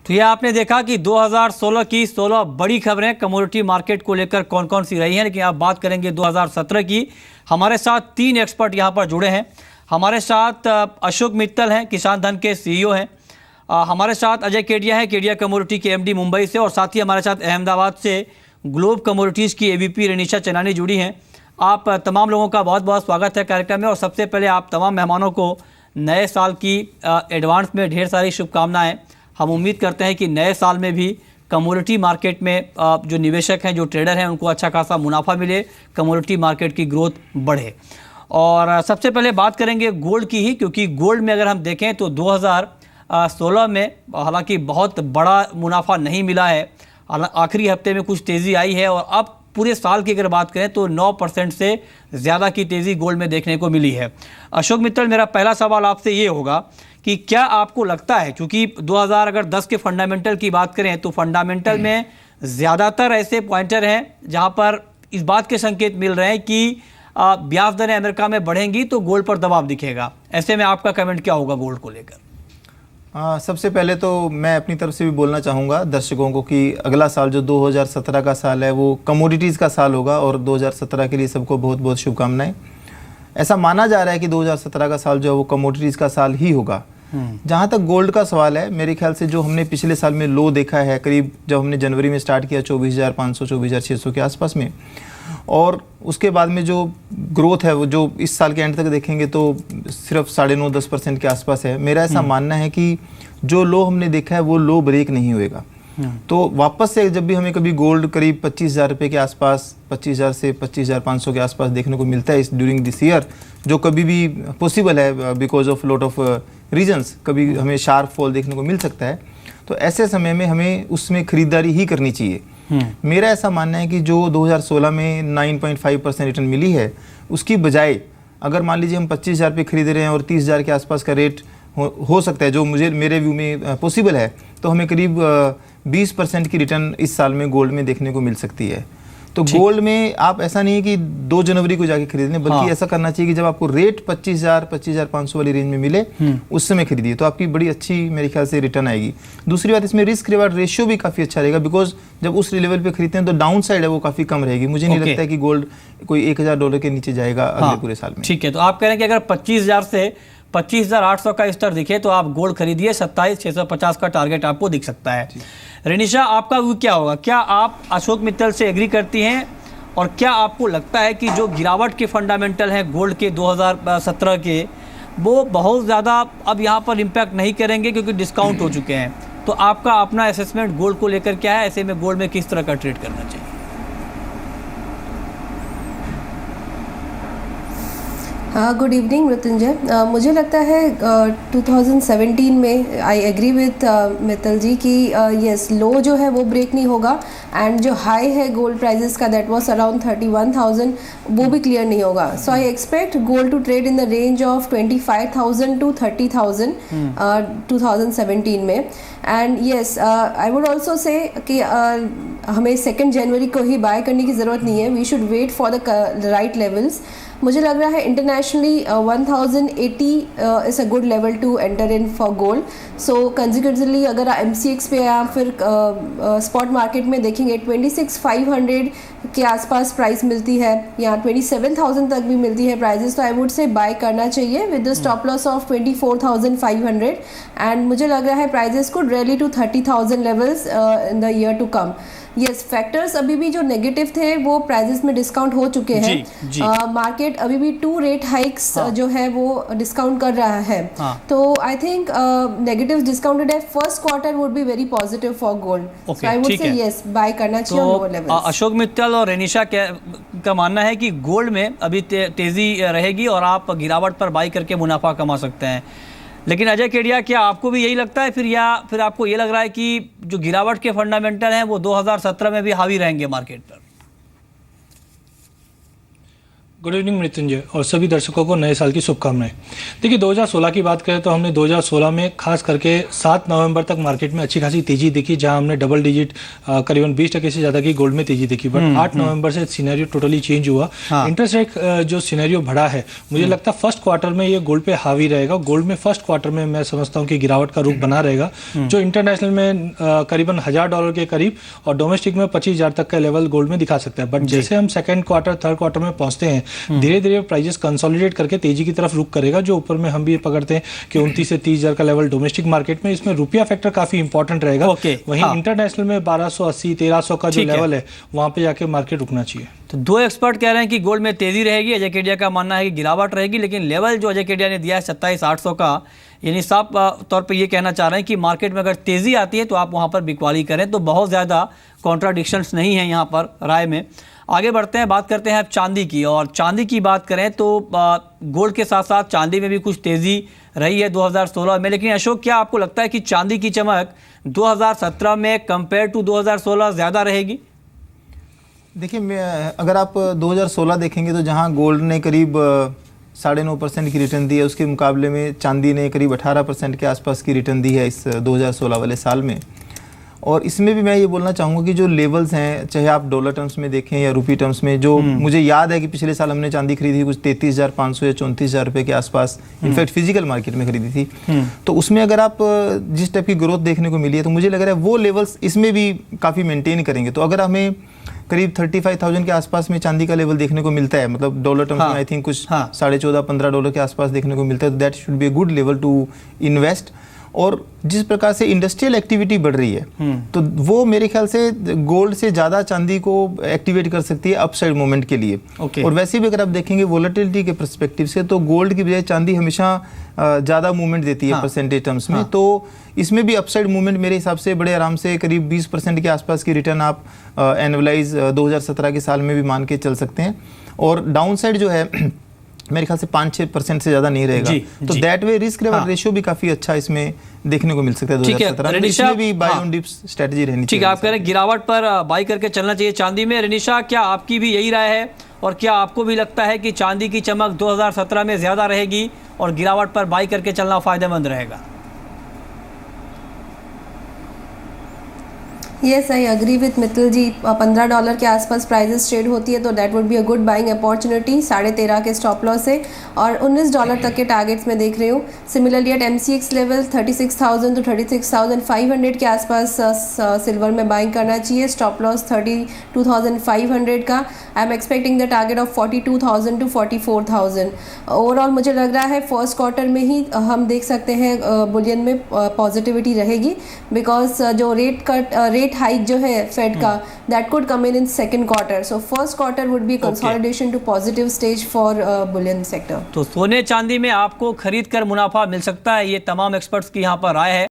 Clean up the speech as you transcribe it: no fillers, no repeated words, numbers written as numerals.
तो ये आपने देखा कि 2016 की 16 बड़ी खबरें कमोडिटी मार्केट को लेकर कौन कौन सी रही हैं, लेकिन आप बात करेंगे 2017 की। हमारे साथ 3 एक्सपर्ट यहाँ पर जुड़े हैं। हमारे साथ अशोक मित्तल हैं, किसान धन के CEO हैं। हमारे साथ अजय केडिया है, केडिया कमोडिटी के MD मुंबई से, और साथ ही हमारे साथ अहमदाबाद से ग्लोब कमोडिटीज़ की AVP रेनिशा चनानी जुड़ी हैं। आप तमाम लोगों का बहुत बहुत स्वागत है कार्यक्रम में। और सबसे पहले आप तमाम मेहमानों को नए साल की एडवांस में ढेर सारी शुभकामनाएं। हम उम्मीद करते हैं कि नए साल में भी कमोडिटी मार्केट में जो निवेशक हैं, जो ट्रेडर हैं, उनको अच्छा खासा मुनाफा मिले, कमोडिटी मार्केट की ग्रोथ बढ़े। और सबसे पहले बात करेंगे गोल्ड की ही, क्योंकि गोल्ड में अगर हम देखें तो 2016 में हालांकि बहुत बड़ा मुनाफा नहीं मिला है। आखिरी हफ्ते में कुछ तेज़ी आई है, और अब पूरे साल की अगर बात करें तो 9% से ज़्यादा की तेज़ी गोल्ड में देखने को मिली है। अशोक मित्तल, मेरा पहला सवाल आपसे ये होगा कि क्या आपको लगता है, क्योंकि 2010 के फंडामेंटल की बात करें तो फंडामेंटल में ज़्यादातर ऐसे पॉइंटर हैं जहां पर इस बात के संकेत मिल रहे हैं कि ब्याज दरें अमेरिका में बढ़ेंगी तो गोल्ड पर दबाव दिखेगा। ऐसे में आपका कमेंट क्या होगा गोल्ड को लेकर? सबसे पहले तो मैं अपनी तरफ से भी बोलना चाहूँगा दर्शकों को कि अगला साल जो 2017 का साल है वो कमोडिटीज़ का साल होगा, और 2017 के लिए सबको बहुत बहुत शुभकामनाएं। ऐसा माना जा रहा है कि 2017 का साल जो है वो कमोडिटीज़ का साल ही होगा। जहाँ तक गोल्ड का सवाल है, मेरे ख्याल से जो हमने पिछले साल में लो देखा है, करीब जब हमने जनवरी में स्टार्ट किया 24,500 24,600 के आसपास में, और उसके बाद में जो ग्रोथ है वो जो इस साल के एंड तक देखेंगे तो सिर्फ 9.5-10% के आसपास है। मेरा ऐसा मानना है कि जो लो हमने देखा है वो लो ब्रेक नहीं होएगा। तो वापस से जब भी हमें कभी गोल्ड करीब 25,000 रुपये के आसपास, 25,000 से 25,500 के आसपास देखने को मिलता है इस ड्यूरिंग दिस ईयर, जो कभी भी पॉसिबल है because of lot of reasons, कभी हमें शार्प फॉल देखने को मिल सकता है। तो ऐसे समय में हमें उसमें खरीदारी ही करनी चाहिए। मेरा ऐसा मानना है कि जो 2016 में 9.5% रिटर्न मिली है, उसकी बजाय अगर मान लीजिए हम 25,000 पे खरीद रहे हैं और 30,000 के आसपास का रेट हो सकता है, जो मेरे व्यू में पॉसिबल है, तो हमें करीब 20% की रिटर्न इस साल में गोल्ड में देखने को मिल सकती है। तो गोल्ड में आप ऐसा नहीं है कि 2 जनवरी को जाके खरीद लें, बल्कि ऐसा करना चाहिए कि जब आपको रेट 25,000 25,500 वाली रेंज में मिले उस समय खरीदिए, तो आपकी बड़ी अच्छी मेरे ख्याल से रिटर्न आएगी। दूसरी बात, इसमें रिस्क रिवार्ड रेशियो भी काफ़ी अच्छा रहेगा, बिकॉज जब उस लेवल पे खरीदते हैं तो डाउन साइड है वो काफ़ी कम रहेगी। मुझे नहीं लगता है कि गोल्ड कोई $1,000 के नीचे जाएगा अगले पूरे साल में। ठीक है, तो आप कह रहे हैं कि अगर 25,000 से 25,800 का स्तर दिखे तो आप गोल्ड खरीदिए, 27,650 का टारगेट आपको दिख सकता है। रेनिशा, आपका व्यू क्या होगा? क्या आप अशोक मित्तल से एग्री करती हैं, और क्या आपको लगता है कि जो गिरावट के फंडामेंटल हैं गोल्ड के 2017 के, वो बहुत ज़्यादा अब यहाँ पर इम्पैक्ट नहीं करेंगे क्योंकि डिस्काउंट हो चुके हैं? तो आपका अपना असेसमेंट गोल्ड को लेकर क्या है? ऐसे में गोल्ड में किस तरह का ट्रेड करना चाहिए? Good evening Mrityunjay. मुझे लगता है 2017 में आई एग्री विथ मित्तल जी कि यस, लो जो है वो ब्रेक नहीं होगा, एंड जो हाई है गोल्ड प्राइजेस का दैट वाज अराउंड 31,000, वो भी क्लियर नहीं होगा। So I expect gold to trade in the range of 25,000 to 30,000 2017 में। And yes, I would also say कि हमें 2 जनवरी को ही बाय करने की ज़रूरत नहीं है, we should wait for the right levels. मुझे लग रहा है internationally 1080 is a good level to enter in for gold. So consequently अगर MCX पे या फिर स्पॉट मार्केट में देखेंगे 26,500 के आसपास प्राइस मिलती है, या 27,000 तक भी मिलती है प्राइजेस, तो आई वुड से बाय करना चाहिए with the stop loss of 24,500। And मुझे लग रहा है prices could rally to 30,000 levels in the year to come. Yes, factors अभी भी जो नेगेटिव थे वो प्राइजेस में डिस्काउंट हो चुके हैं। मार्केट अभी भी 2 रेट हाइक्स जो है वो डिस्काउंट कर रहा है। तो आई थिंक नेगेटिव डिस्काउंटेड है। First quarter would be very positive for gold, so I would say yes, buy करना चाहिए तो लोअर लेवल्स। अशोक मित्तल और रेनिशा का मानना है कि गोल्ड में अभी तेजी रहेगी और आप गिरावट पर बाई करके मुनाफा कमा सकते हैं। लेकिन अजय केडिया, क्या आपको भी यही लगता है फिर आपको ये लग रहा है कि जो गिरावट के फंडामेंटल हैं वो 2017 में भी हावी रहेंगे मार्केट पर? गुड इवनिंग मृत्युंजय और सभी दर्शकों को नए साल की शुभकामनाएं। देखिए 2016 की बात करें तो हमने 2016 में खास करके 7 नवंबर तक मार्केट में अच्छी खासी तेजी देखी, जहां हमने डबल डिजिट करीबन 20% से ज़्यादा की गोल्ड में तेजी देखी। बट 8 नवंबर से सिनेरियो टोटली चेंज हुआ। इंटरेस्ट रेट जो सिनेरियो बढ़ा है, मुझे लगता है फर्स्ट क्वार्टर में ये गोल्ड पे हावी रहेगा। गोल्ड में फर्स्ट क्वार्टर में मैं समझता हूँ कि गिरावट का रुख बना रहेगा, जो इंटरनेशनल में करीबन $1000 के करीब और डोमेस्टिक में 25,000 तक का लेवल गोल्ड में दिखा सकता है। बट जैसे हम सेकंड क्वार्टर थर्ड क्वार्टर में पहुंचते हैं, धीरे धीरे प्राइजेस कंसोलिडेट करके तेजी की तरफ रुख करेगा, जो ऊपर में हम भी पकड़ते हैं कि 29 से 30,000 का लेवल डोमेस्टिक मार्केट में। इसमें रुपया फैक्टर काफी इंपॉर्टेंट रहेगा। वहीं इंटरनेशनल में 1280 1300 का जो लेवल है, वहां पे जाके मार्केट रुकना चाहिए। तो दो एक्सपर्ट कह रहे हैं कि गोल्ड में तेजी रहेगी, अजय केडिया का मानना है कि गिरावट रहेगी, लेकिन लेवल जो अजय केडिया ने दिया है 27,800 का, यानी साफ तौर पे ये कहना चाह रहे हैं कि मार्केट में अगर तेजी आती है तो आप वहां पर बिकवाली करें। तो बहुत ज़्यादा कॉन्ट्राडिक्शंस नहीं है यहाँ पर राय में। आगे बढ़ते हैं, बात करते हैं अब चांदी की। और चांदी की बात करें तो गोल्ड के साथ साथ चांदी में भी कुछ तेज़ी रही है 2016 में। लेकिन अशोक, क्या आपको लगता है कि चांदी की चमक 2017 में कंपेयर टू 2016 ज़्यादा रहेगी? देखिए, अगर आप 2016 देखेंगे तो जहां गोल्ड ने करीब 9.5% की रिटर्न दी है, उसके मुकाबले में चांदी ने करीब 18% के आसपास की रिटर्न दी है इस 2016 वाले साल में। और इसमें भी मैं ये बोलना चाहूँगा कि जो लेवल्स हैं, चाहे आप डॉलर टर्म्स में देखें या रुपी टर्म्स में, जो मुझे याद है कि पिछले साल हमने चांदी खरीदी थी कुछ 33,500 या 34,000 रुपये के आसपास, इनफैक्ट फिजिकल मार्केट में खरीदी थी। तो उसमें अगर आप जिस टाइप की ग्रोथ देखने को मिली है, तो मुझे लग रहा है वो लेवल्स इसमें भी काफ़ी मेंटेन करेंगे। तो अगर हमें करीब 35,000 के आसपास में चांदी का लेवल देखने को मिलता है, मतलब डॉलर टर्म्स में आई थिंक कुछ $14.5-15 के आसपास देखने को मिलता है, तो that should be a good level to invest. और जिस प्रकार से इंडस्ट्रियल एक्टिविटी बढ़ रही है, तो वो मेरे ख्याल से गोल्ड से ज़्यादा चांदी को एक्टिवेट कर सकती है अपसाइड मोमेंट के लिए। और वैसे भी अगर आप देखेंगे वोलेटिलिटी के पर्सपेक्टिव से, तो गोल्ड की बजाय चांदी हमेशा ज़्यादा मूवमेंट देती है परसेंटेज टर्म्स में। तो इसमें भी अपसाइड मूवमेंट मेरे हिसाब से बड़े आराम से करीब 20% के आसपास की रिटर्न आप एनुअलाइज 2017 के साल में भी मान के चल सकते हैं। और डाउन साइड जो है मेरे ख्याल से 5-6% से ज्यादा नहीं रहेगा। तो that way risk reward ratio भी काफी अच्छा इसमें देखने को मिल सकता है 2017 में। इसमें भी बाय ऑन डिप्स स्ट्रेटजी रहनी चाहिए। ठीक है, आप कह रहे हैं गिरावट पर बाई करके चलना चाहिए चांदी में। रनिशा, क्या आपकी भी यही राय है, और क्या आपको भी लगता है कि चांदी की चमक 2017 में ज्यादा रहेगी और गिरावट पर बाई करके चलना फायदेमंद रहेगा? Yes, I agree with Mittal ji. $15 के आसपास प्राइजेस ट्रेड होती है, तो that would be a good buying opportunity 13.5 के स्टॉप लॉस से। और $19 तक के टारगेट्स में देख रही हूँ। Similarly at MCX level 36,000 to 36,500 के आसपास सिल्वर में बाइंग करना चाहिए। स्टॉप लॉस 32,500 का। I am expecting the target of 42,000 to 44,000। Overall मुझे लग रहा है फर्स्ट क्वार्टर में ही हम देख सकते हैं बुलियन में पॉजिटिविटी रहेगी, बिकॉज जो रेट हाइक जो है फेड का, that could come in second quarter. So first quarter would be consolidation to positive stage for bullion sector. तो सोने चांदी में आपको खरीद कर मुनाफा मिल सकता है, ये तमाम एक्सपर्ट्स की यहाँ पर राय है।